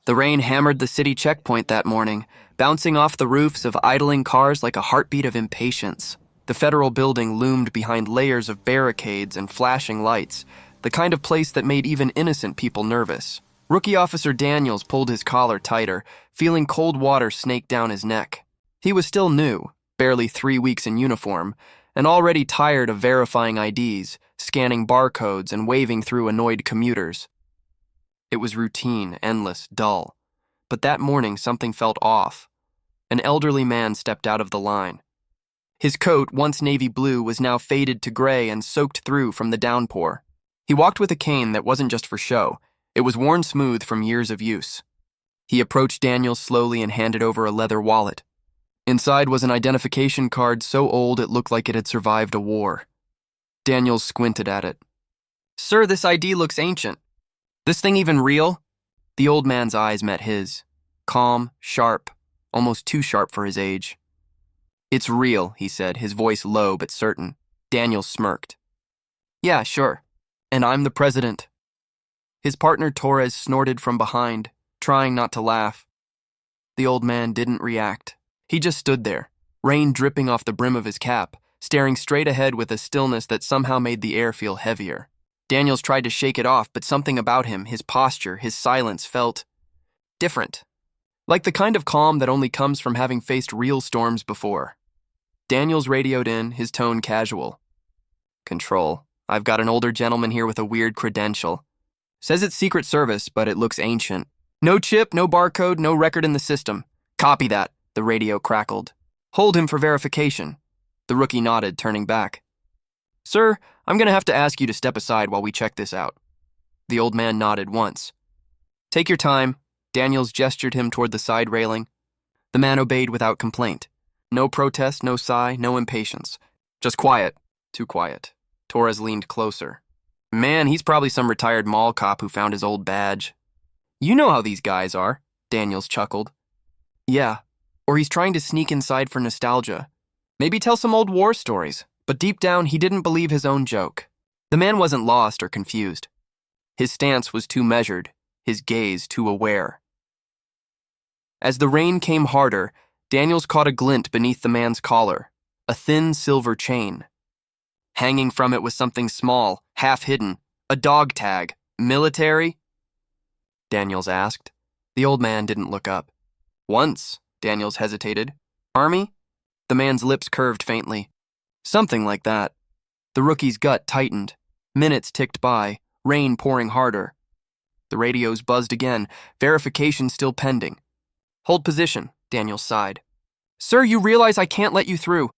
The rain hammered the city checkpoint that morning, bouncing off the roofs of idling cars like a heartbeat of impatience. The federal building loomed behind layers of barricades and flashing lights, the kind of place that made even innocent people nervous. Rookie Officer Daniels pulled his collar tighter, feeling cold water snake down his neck. He was still new, barely 3 weeks in uniform, and already tired of verifying IDs, scanning barcodes, and waving through annoyed commuters. It was routine, endless, dull. But that morning something felt off. An elderly man stepped out of the line. His coat, once navy blue, was now faded to gray and soaked through from the downpour. He walked with a cane that wasn't just for show. It was worn smooth from years of use. He approached Daniels slowly and handed over a leather wallet. Inside was an identification card so old it looked like it had survived a war. Daniels squinted at it. "Sir, this ID looks ancient. This thing even real?" The old man's eyes met his. Calm, sharp, almost too sharp for his age. "It's real," he said, his voice low but certain. Daniels smirked. "Yeah, sure. And I'm the president." His partner Torres snorted from behind, trying not to laugh. The old man didn't react. He just stood there, rain dripping off the brim of his cap, staring straight ahead with a stillness that somehow made the air feel heavier. Daniels tried to shake it off, but something about him, his posture, his silence, felt different. Like the kind of calm that only comes from having faced real storms before. Daniels radioed in, his tone casual. "Control. I've got an older gentleman here with a weird credential. Says it's Secret Service, but it looks ancient. No chip, no barcode, no record in the system. Copy that," the radio crackled. "Hold him for verification." The rookie nodded, turning back. "Sir, I'm going to have to ask you to step aside while we check this out." The old man nodded once. "Take your time." Daniels gestured him toward the side railing. The man obeyed without complaint. No protest, no sigh, no impatience. Just quiet. Too quiet. Torres leaned closer. "Man, he's probably some retired mall cop who found his old badge." "You know how these guys are," Daniels chuckled. "Yeah, or he's trying to sneak inside for nostalgia. Maybe tell some old war stories." But deep down, he didn't believe his own joke. The man wasn't lost or confused. His stance was too measured, his gaze too aware. As the rain came harder, Daniels caught a glint beneath the man's collar, a thin silver chain. Hanging from it was something small, half-hidden, a dog tag. "Military?" Daniels asked. The old man didn't look up. "Once," Daniels hesitated. "Army?" The man's lips curved faintly. "Something like that." The rookie's gut tightened. Minutes ticked by, rain pouring harder. The radios buzzed again, verification still pending. "Hold position," Daniels sighed. "Sir, you realize I can't let you through.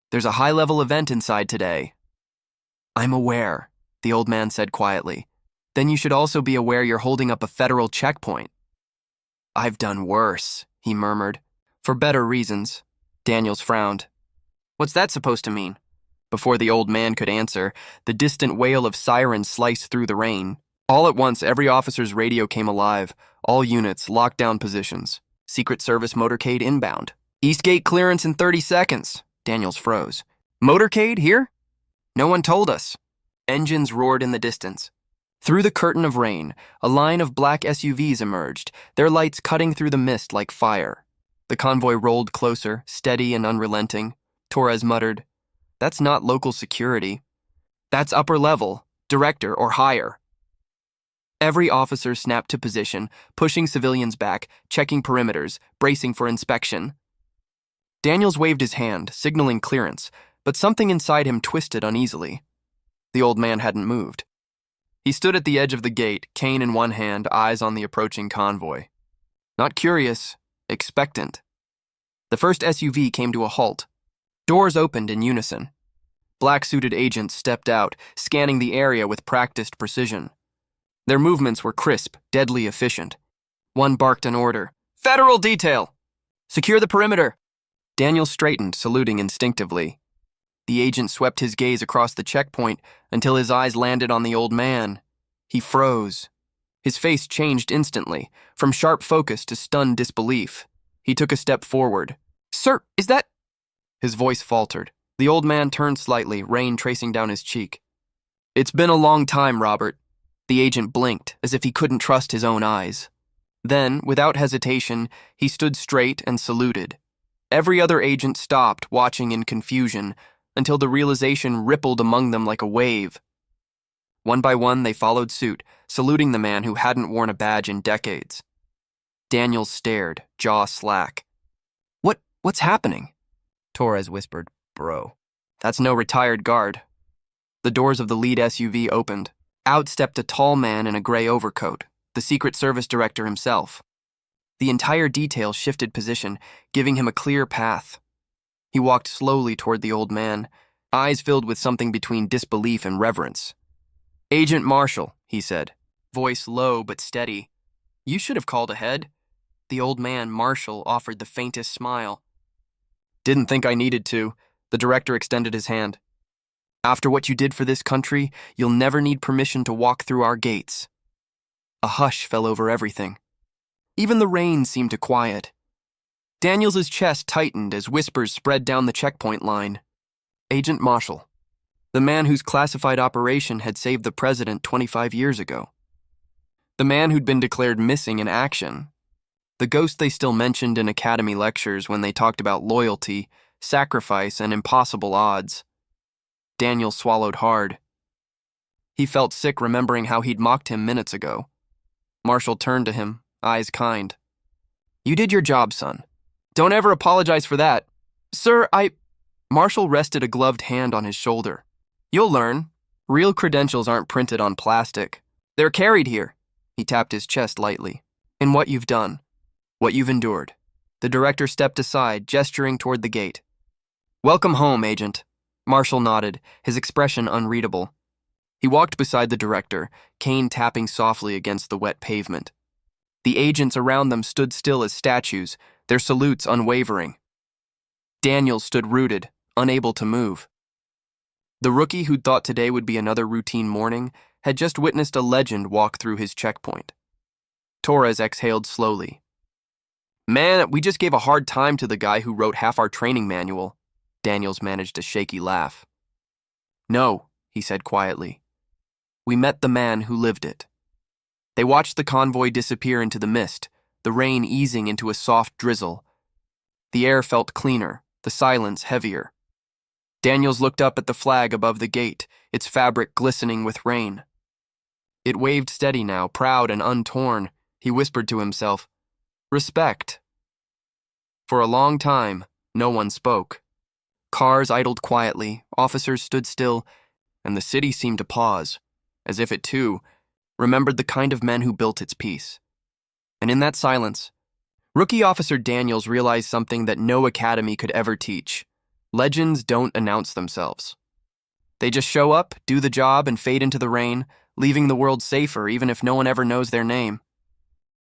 There's a high-level event inside today." "I'm aware," the old man said quietly. "Then you should also be aware you're holding up a federal checkpoint." "I've done worse," he murmured. "For better reasons." Daniels frowned. "What's that supposed to mean?" Before the old man could answer, the distant wail of sirens sliced through the rain. All at once, every officer's radio came alive. All units, locked down positions. Secret Service motorcade inbound. "Eastgate clearance in 30 seconds. Daniels froze. "Motorcade here?" "No one told us." Engines roared in the distance. Through the curtain of rain, a line of black SUVs emerged, their lights cutting through the mist like fire. The convoy rolled closer, steady and unrelenting. Torres muttered, "That's not local security. That's upper level, director or higher." Every officer snapped to position, pushing civilians back, checking perimeters, bracing for inspection. Daniels waved his hand, signaling clearance, but something inside him twisted uneasily. The old man hadn't moved. He stood at the edge of the gate, cane in one hand, eyes on the approaching convoy. Not curious, expectant. The first SUV came to a halt. Doors opened in unison. Black-suited agents stepped out, scanning the area with practiced precision. Their movements were crisp, deadly efficient. One barked an order. "Federal detail! Secure the perimeter!" Daniel straightened, saluting instinctively. The agent swept his gaze across the checkpoint until his eyes landed on the old man. He froze. His face changed instantly, from sharp focus to stunned disbelief. He took a step forward. "Sir, is that—" His voice faltered. The old man turned slightly, rain tracing down his cheek. "It's been a long time, Robert." The agent blinked, as if he couldn't trust his own eyes. Then, without hesitation, he stood straight and saluted. Every other agent stopped, watching in confusion, until the realization rippled among them like a wave. One by one, they followed suit, saluting the man who hadn't worn a badge in decades. Daniels stared, jaw slack. What's happening? Torres whispered, "Bro, that's no retired guard." The doors of the lead SUV opened. Out stepped a tall man in a gray overcoat, the Secret Service director himself. The entire detail shifted position, giving him a clear path. He walked slowly toward the old man, eyes filled with something between disbelief and reverence. "Agent Marshall," he said, voice low but steady. "You should have called ahead." The old man, Marshall, offered the faintest smile. "Didn't think I needed to." The director extended his hand. "After what you did for this country, you'll never need permission to walk through our gates." A hush fell over everything. Even the rain seemed to quiet. Daniels's chest tightened as whispers spread down the checkpoint line. Agent Marshall, the man whose classified operation had saved the president 25 years ago. The man who'd been declared missing in action. The ghost they still mentioned in academy lectures when they talked about loyalty, sacrifice, and impossible odds. Daniel swallowed hard. He felt sick remembering how he'd mocked him minutes ago. Marshall turned to him, eyes kind. "You did your job, son. Don't ever apologize for that." "Sir, Marshall rested a gloved hand on his shoulder. "You'll learn. Real credentials aren't printed on plastic. They're carried here." He tapped his chest lightly. "In what you've done. What you've endured." The director stepped aside, gesturing toward the gate. "Welcome home, Agent." Marshall nodded, his expression unreadable. He walked beside the director, cane tapping softly against the wet pavement. The agents around them stood still as statues, their salutes unwavering. Daniel stood rooted, unable to move. The rookie who'd thought today would be another routine morning had just witnessed a legend walk through his checkpoint. Torres exhaled slowly. "Man, we just gave a hard time to the guy who wrote half our training manual." Daniels managed a shaky laugh. "No," he said quietly. "We met the man who lived it." They watched the convoy disappear into the mist, the rain easing into a soft drizzle. The air felt cleaner, the silence heavier. Daniels looked up at the flag above the gate, its fabric glistening with rain. It waved steady now, proud and untorn. He whispered to himself, "Respect." For a long time, no one spoke. Cars idled quietly, officers stood still, and the city seemed to pause, as if it too remembered the kind of men who built its peace. And in that silence, Rookie Officer Daniels realized something that no academy could ever teach. Legends don't announce themselves. They just show up, do the job, and fade into the rain, leaving the world safer even if no one ever knows their name.